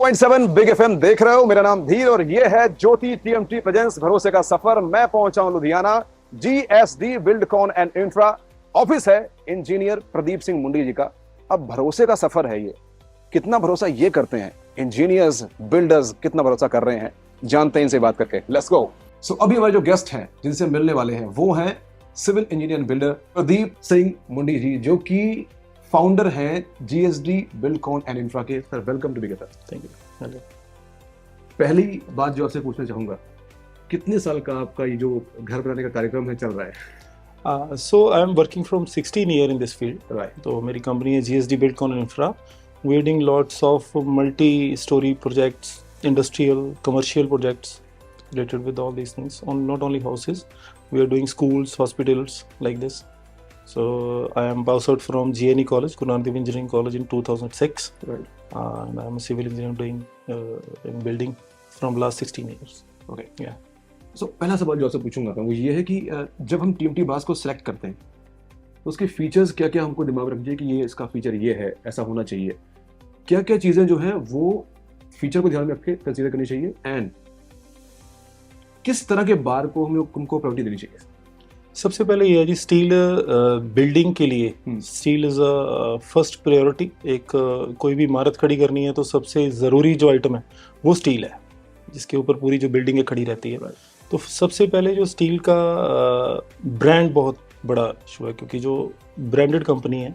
90.7 big FM देख रहे हो। मेरा नाम धीर और ये है ज्योति टीएमटी प्रेजेंस भरोसे का सफर। मैं पहुंचा हूं Ludhiana, GSD Buildcon and infra office है इंजीनियर प्रदीप सिंह मुंडी जी का। अब भरोसे का सफर है ये, कितना भरोसा ये करते हैं इंजीनियर्स बिल्डर्स, कितना भरोसा कर रहे हैं जानते हैं इनसे बात करके। Let's go. सो अभी हमारे जो गेस्ट हैं जिनसे मिलने वाले हैं वो हैं civil engineer builder Pradeep Singh Mundi ji, जो कि फाउंडर हैं जीएसडी बिल्डकॉन एंड इंफ्रा के। Sir welcome to big FM. Thank you. पहली बात जो आपसे पूछना चाहूंगा, कितने साल का आपका ये जो घर बनाने का कार्यक्रम है चल रहा है? So I'm working from 16 year in this field. Right. तो मेरी कंपनी है GSD Buildcon and Infra. We're doing lots of multi-story projects, industrial, commercial projects related with all these things. On not only houses, we are doing schools, hospitals like this. So I am passed out from GNE College, Guru Nanak Dev Engineering College in 2006. Right. And I'm a civil engineer doing in building from last 16 years. Okay. Yeah. सो पहला सवाल जो आपसे पूछूंगा वो ये है कि जब हम टीएमटी बास को सिलेक्ट करते हैं तो उसके फीचर्स क्या क्या हमको दिमाग में रखना चाहिए कि ये इसका फीचर ये है, ऐसा होना चाहिए। क्या क्या चीजें जो है वो फीचर को ध्यान में रख के कंसीडर करनी चाहिए एंड किस तरह के बार को हमें उनको प्रायोरिटी देनी चाहिए? सबसे पहले ये है जी, स्टील बिल्डिंग के लिए steel is a first priority. एक कोई भी इमारत खड़ी करनी है तो सबसे ज़रूरी जो आइटम है वो स्टील है, जिसके ऊपर पूरी जो बिल्डिंग खड़ी रहती है। तो सबसे पहले जो स्टील का ब्रांड बहुत बड़ा इशू है, क्योंकि जो ब्रांडेड कंपनी है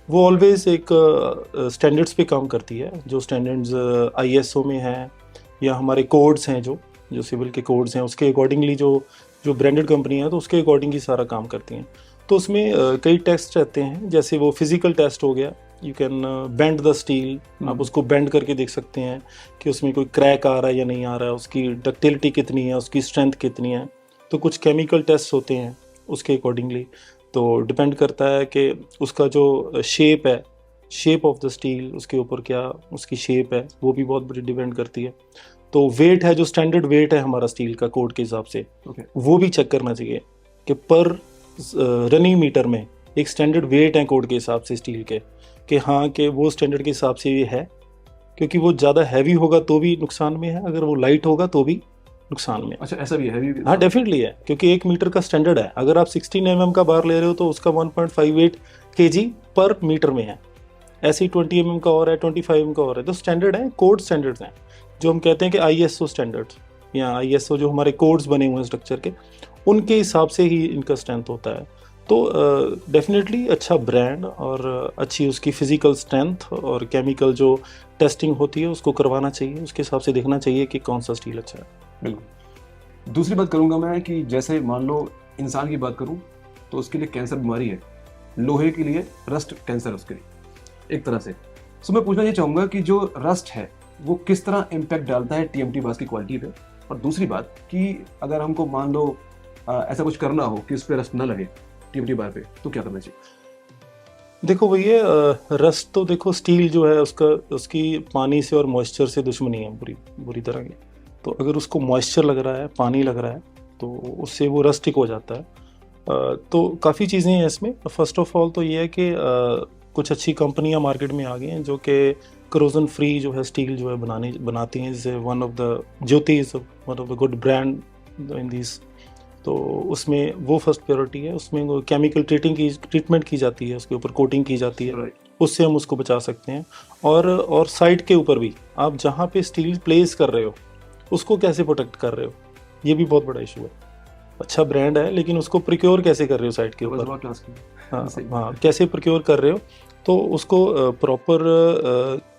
वो ऑलवेज एक स्टैंडर्ड्स पे काम करती है। जो स्टैंडर्ड्स ISO में हैं या हमारे कोड्स हैं, जो सिविल के कोड्स हैं, उसके अकॉर्डिंगली जो ब्रांडेड कंपनी है तो उसके अकॉर्डिंग ही सारा काम करती हैं। तो उसमें कई टेस्ट रहते हैं, जैसे वो फिजिकल टेस्ट हो गया। You can bend the steel, आप उसको बेंड करके देख सकते हैं कि उसमें कोई क्रैक आ रहा है या नहीं आ रहा है, उसकी डक्टिलिटी कितनी है, उसकी स्ट्रेंथ कितनी है। तो कुछ केमिकल टेस्ट होते हैं उसके अकॉर्डिंगली। तो डिपेंड करता है कि उसका जो शेप है, शेप ऑफ द स्टील, उसके ऊपर क्या उसकी शेप है, वो भी बहुत बड़ी डिपेंड करती है। तो वेट है, जो स्टैंडर्ड वेट है हमारा स्टील का कोड के हिसाब से, वो भी चेक करना चाहिए कि पर रनिंग मीटर में एक स्टैंडर्ड वेट है कोड के हिसाब से स्टील के, कि हाँ कि वो स्टैंडर्ड के हिसाब से ये है। क्योंकि वो ज़्यादा हैवी होगा तो भी नुकसान में है, अगर वो लाइट होगा तो भी नुकसान में। अच्छा, ऐसा भी है? हैवी? हाँ, डेफिनेटली है, क्योंकि 1 मीटर का स्टैंडर्ड है। अगर आप 16 mm का बार ले रहे हो तो उसका 1.58 kg पर मीटर में है। ऐसे ही 20 mm का और है, 25 mm का और है। तो स्टैंडर्ड है, कोड स्टैंडर्ड्स हैं, जो हम कहते हैं कि ISO स्टैंडर्ड्स या ISO जो हमारे कोड्स बने हुए हैं स्ट्रक्चर के, उनके हिसाब से ही इनका स्ट्रेंथ होता है। तो डेफिनेटली अच्छा ब्रांड और अच्छी उसकी फिजिकल स्ट्रेंथ और केमिकल जो टेस्टिंग होती है उसको करवाना चाहिए। उसके हिसाब से देखना चाहिए कि कौन सा स्टील अच्छा है। बिल्कुल। दूसरी बात करूंगा मैं कि जैसे मान लो इंसान की बात करूं तो उसके लिए कैंसर बीमारी है, लोहे के लिए रस्ट कैंसर उसके लिए एक तरह से। सो मैं पूछना ये चाहूंगा कि जो रस्ट है वो किस तरह इम्पैक्ट डालता है टीएमटी बास की क्वालिटी पे। और दूसरी बात कि अगर हमको मान लो ऐसा कुछ करना हो कि उस पर रस्ट ना लगे टीएमटी बार पे, तो क्या करना चाहिए? देखो भैया, रस्ट तो देखो स्टील जो है उसकी पानी से और मॉइस्चर से दुश्मनी है बुरी तरह की। तो अगर उसको मॉइस्चर लग रहा है, पानी लग रहा है, तो उससे वो रस्टिक हो जाता है। तो काफ़ी चीज़ें हैं इसमें। फर्स्ट ऑफ ऑल तो ये है कि कुछ अच्छी कंपनियां मार्केट में आ गई हैं जो कि करोजन फ्री जो है स्टील जो है बनाती हैं। जैसे one of the Jyoti is one of the good brand in this. तो उसमें वो फर्स्ट प्रायोरिटी है। उसमें वो केमिकल ट्रीटमेंट की जाती है, उसके ऊपर कोटिंग की जाती है। उससे हम उसको बचा सकते हैं। और साइड के ऊपर भी आप जहाँ पे स्टील प्लेस कर रहे हो उसको कैसे प्रोटेक्ट कर रहे हो, ये भी बहुत बड़ा इशू है। अच्छा ब्रांड है लेकिन उसको प्रोक्योर कैसे कर रहे हो साइड के ऊपर, हाँ कैसे प्रोक्योर कर रहे हो। तो उसको प्रॉपर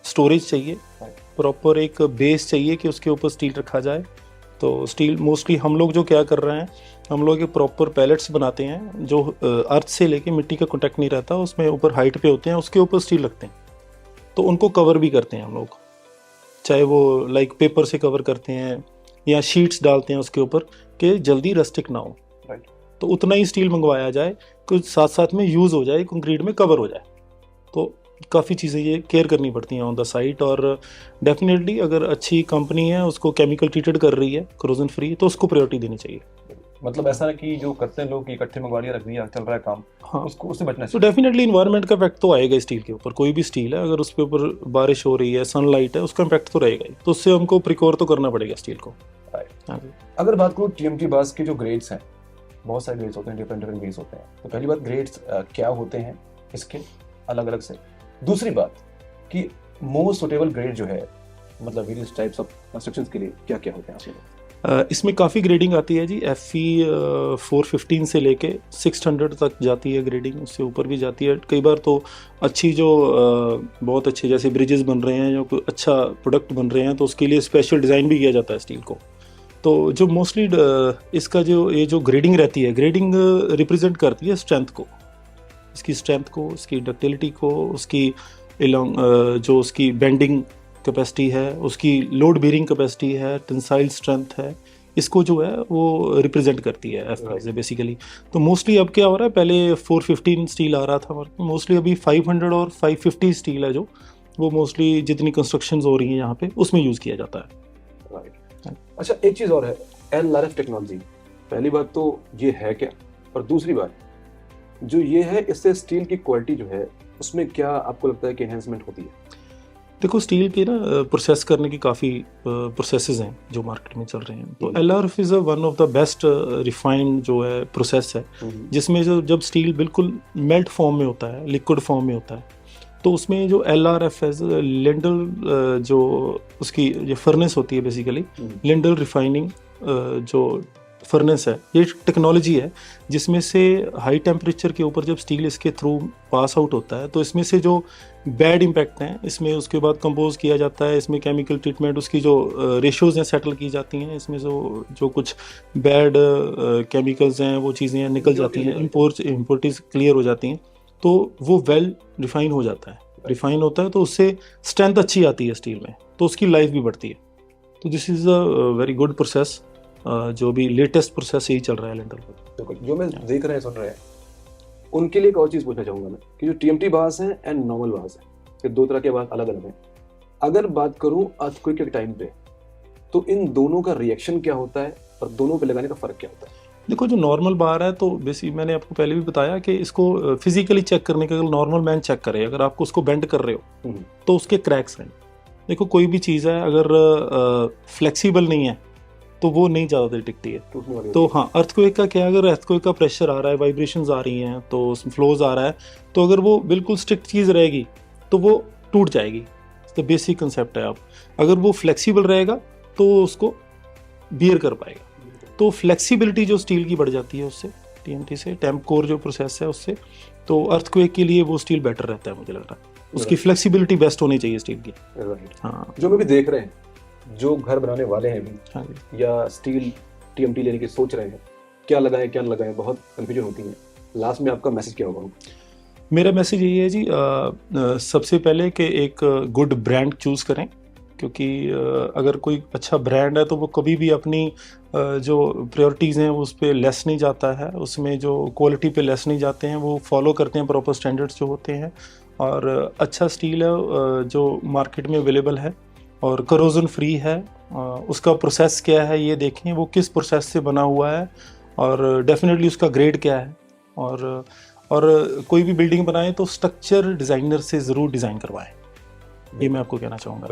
स्टोरेज चाहिए, प्रॉपर एक बेस चाहिए कि उसके ऊपर स्टील रखा जाए। तो स्टील मोस्टली हम लोग जो क्या कर रहे हैं, हम लोग ये प्रॉपर पैलेट्स बनाते हैं जो अर्थ से लेके मिट्टी का कॉन्टैक्ट नहीं रहता, उसमें ऊपर हाइट पे होते हैं, उसके ऊपर स्टील रखते हैं। तो उनको कवर भी करते हैं हम लोग, चाहे वो लाइक पेपर से कवर करते हैं या शीट्स डालते हैं उसके ऊपर कि जल्दी रस्टिक ना हो। तो उतना ही स्टील मंगवाया जाए, कुछ साथ साथ में यूज़ हो जाए, कंक्रीट में कवर हो जाए। तो काफ़ी चीज़ें ये केयर करनी पड़ती हैं ऑन द साइट। और डेफिनेटली अगर अच्छी कंपनी है, उसको केमिकल ट्रीटेड कर रही है, करोजन फ्री, तो उसको प्रायोरिटी देनी चाहिए। मतलब ऐसा है कि जो करते हैं लोग इकट्ठे मंगवा लिया, रख दिया, चल रहा है काम, हाँ, उसको उससे बचना तो चाहिए। डेफिनेटली इन्वायरमेंट का इफेक्ट तो आएगा स्टील के ऊपर। कोई भी स्टील है, अगर उसके ऊपर बारिश हो रही है, सनलाइट है, उसका इम्पैक्ट तो रहेगा ही। तो उससे हमको प्रिकॉर तो करना पड़ेगा स्टील को। Right. हाँ जी। अगर बात करूँ टीएमटी बास के जो ग्रेड्स हैं, बहुत सारे ग्रेड्स होते हैं, डिफरेंट डिफरेंट ग्रेड्स होते हैं। तो पहली बात, ग्रेड्स क्या होते हैं इसके अलग अलग से। दूसरी बात कि मोस्ट सुटेबल ग्रेड जो है, मतलब वेरियस टाइप्स ऑफ कंस्ट्रक्शंस के लिए क्या क्या होते हैं आपके पास? इसमें काफ़ी ग्रेडिंग आती है जी। FE 415 से लेके 600 तक जाती है ग्रेडिंग, उससे ऊपर भी जाती है। कई बार तो अच्छी जो बहुत अच्छे जैसे ब्रिजेस बन रहे हैं या कोई अच्छा प्रोडक्ट बन रहे हैं, तो उसके लिए स्पेशल डिज़ाइन भी किया जाता है स्टील को। तो जो मोस्टली इसका जो ये जो ग्रेडिंग रहती है, ग्रेडिंग रिप्रेजेंट करती है स्ट्रेंथ को, इसकी स्ट्रेंथ को, इसकी डक्टिलिटी को, उसकी जो उसकी बेंडिंग कैपेसिटी है, उसकी लोड बेरिंग कैपेसिटी है, टेंसाइल स्ट्रेंथ है, इसको जो है वो रिप्रेजेंट करती है FE से बेसिकली। तो मोस्टली अब क्या हो रहा है, पहले 415 स्टील आ रहा था, मोस्टली अभी 500 और 550 स्टील है जो, वो मोस्टली जितनी कंस्ट्रक्शंस हो रही हैं यहाँ पे उसमें यूज़ किया जाता है। राइट। अच्छा, एक चीज़ और है, LRF टेक्नोलॉजी। पहली बात तो ये है क्या, और दूसरी बात जो ये है, इससे स्टील की क्वालिटी जो है उसमें क्या आपको लगता है कि एनहेंसमेंट होती है? देखो, स्टील के ना प्रोसेस करने की काफ़ी प्रोसेसेस हैं जो मार्केट में चल रहे हैं। तो LRF is one of the best refined जो है प्रोसेस है, जिसमें जो जब स्टील बिल्कुल मेल्ट फॉर्म में होता है, लिक्विड फॉर्म में होता है, तो उसमें जो LRF है, लिंडल जो उसकी जो फर्नेस होती है बेसिकली, लिंडल रिफाइनिंग जो फर्नेस है, ये टेक्नोलॉजी है जिसमें से हाई टेम्परेचर के ऊपर जब स्टील इसके थ्रू पास आउट होता है, तो इसमें से जो बैड इम्पैक्ट हैं इसमें उसके बाद कंपोज किया जाता है, इसमें केमिकल ट्रीटमेंट, उसकी जो रेशोज़ हैं सेटल की जाती हैं, इसमें जो कुछ बैड केमिकल्स हैं वो चीज़ें निकल जाती हैं, इम्पोर्टीज क्लियर हो जाती हैं, तो वो वेल रिफाइन हो जाता है, रिफाइन होता है, तो उससे स्ट्रेंथ अच्छी आती है स्टील में, तो उसकी लाइफ भी बढ़ती है। तो this is a very good process, जो भी लेटेस्ट प्रोसेस यही चल रहा है लिंडल पर। जो मैं देख रहे हैं, सुन रहे हैं, उनके लिए एक और चीज़ पूछना चाहूँगा मैं कि जो TMT बार्स हैं एंड नॉर्मल बार्स हैं, ये दो तरह के बार्स अलग अलग हैं। अगर बात करूँ अर्थक्वेक के टाइम पे, तो इन दोनों का रिएक्शन क्या होता है और दोनों पे लगाने का फ़र्क क्या होता है? देखो, जो नॉर्मल बार है तो बेसिक मैंने आपको पहले भी बताया कि इसको फिजिकली चेक करने के, अगर नॉर्मल मैन चेक करे, अगर आपको उसको बेंड कर रहे हो तो उसके क्रैक्स हैं। देखो, कोई भी चीज़ है अगर फ्लेक्सिबल नहीं है तो वो नहीं ज़्यादा देर टिकती है। तो हाँ, अर्थक्वेक का क्या, अगर अर्थक्वेक का प्रेशर आ रहा है, वाइब्रेशंस आ रही हैं, तो फ्लोज आ रहा है, तो अगर वो बिल्कुल स्ट्रिक्ट चीज़ रहेगी तो वो टूट जाएगी। तो बेसिक कंसेप्ट है। आप अगर वो फ्लेक्सिबल रहेगा तो उसको बियर कर पाएगा। तो फ्लेक्सिबिलिटी जो स्टील की बढ़ जाती है उससे, TMT से, टेम्प कोर जो प्रोसेस है उससे, तो अर्थक्वेक के लिए वो स्टील बेटर रहता है, मुझे लग रहा है। उसकी फ्लेक्सिबिलिटी बेस्ट होनी चाहिए स्टील की। हाँ, जो मैं भी देख रहे हैं, जो घर बनाने वाले हैं भी, हाँ, या स्टील TMT लेने की सोच रहे हैं, क्या लगाएं क्या न लगाएं, बहुत कंफ्यूजन होती है। लास्ट में आपका मैसेज क्या होगा? मेरा मैसेज यही है जी, सबसे पहले कि एक गुड ब्रांड चूज़ करें, क्योंकि अगर कोई अच्छा ब्रांड है तो वो कभी भी अपनी जो प्रायोरिटीज़ हैं उस पर लेस नहीं जाता है, उसमें जो क्वालिटी पे लेस नहीं जाते हैं, वो फॉलो करते हैं प्रॉपर स्टैंडर्ड्स जो होते हैं। और अच्छा स्टील है जो मार्केट में अवेलेबल है और करोजन फ्री है, उसका प्रोसेस क्या है ये देखें, वो किस प्रोसेस से बना हुआ है, और डेफिनेटली उसका ग्रेड क्या है। और कोई भी बिल्डिंग बनाए तो स्ट्रक्चर डिज़ाइनर से ज़रूर डिज़ाइन करवाएं, ये मैं आपको कहना चाहूँगा।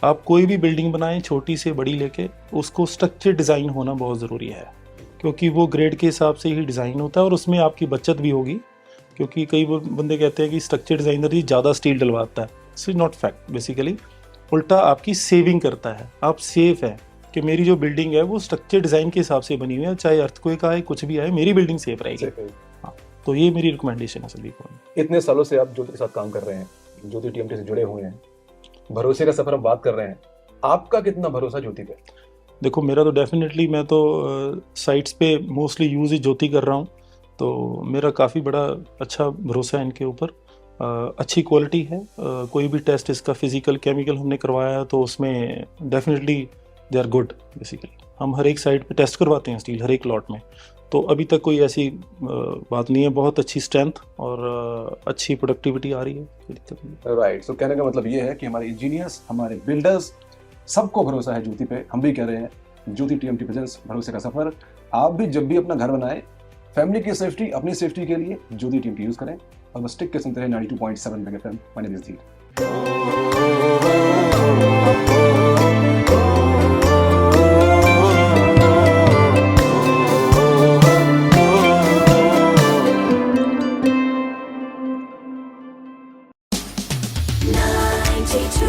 आप कोई भी बिल्डिंग बनाएं, छोटी से बड़ी लेके, उसको स्ट्रक्चर डिज़ाइन होना बहुत ज़रूरी है, क्योंकि वो ग्रेड के हिसाब से ही डिज़ाइन होता है और उसमें आपकी बचत भी होगी। क्योंकि कई बंदे कहते हैं कि स्ट्रक्चर डिज़ाइनर ही ज़्यादा स्टील डलवाता है, इट्स नॉट फैक्ट। बेसिकली उल्टा आपकी सेविंग करता है, आप सेफ है कि मेरी जो बिल्डिंग है वो स्ट्रक्चर डिज़ाइन के हिसाब से बनी हुई है, चाहे अर्थक्वेक आए कुछ भी आए, मेरी बिल्डिंग सेफ रहेगी। हाँ, तो ये मेरी रिकमेंडेशन है सभी को। इतने सालों से आप ज्योति के साथ काम कर रहे हैं, ज्योति TMT से जुड़े हुए हैं, भरोसे का सफर हम बात कर रहे हैं, आपका कितना भरोसा ज्योति पे? देखो, मेरा तो डेफिनेटली, मैं तो साइट्स पे मोस्टली यूज़ ही ज्योति कर रहा हूँ, तो मेरा काफ़ी बड़ा अच्छा भरोसा है इनके ऊपर। अच्छी क्वालिटी है, कोई भी टेस्ट इसका फिजिकल केमिकल हमने करवाया है तो उसमें definitely they are good. Basically हम हर एक साइट पे टेस्ट करवाते हैं स्टील, हर एक लॉट में, तो अभी तक कोई ऐसी बात नहीं है। बहुत अच्छी स्ट्रेंथ और अच्छी प्रोडक्टिविटी आ रही है, कोई दिक्कत नहीं। राइट, सो कहने का मतलब ये है कि हमारे इंजीनियर्स, हमारे बिल्डर्स, सबको भरोसा है ज्योति पे। हम भी कह रहे हैं, ज्योति TMT प्रेजेंट्स भरोसे का सफर। आप भी जब भी अपना घर बनाए, फैमिली की सेफ्टी, अपनी सेफ्टी के लिए ज्योति टीम की यूज करें। और बस टिक के सुनते रहे 92.7 big FM. My name is धीर। Ninety-two.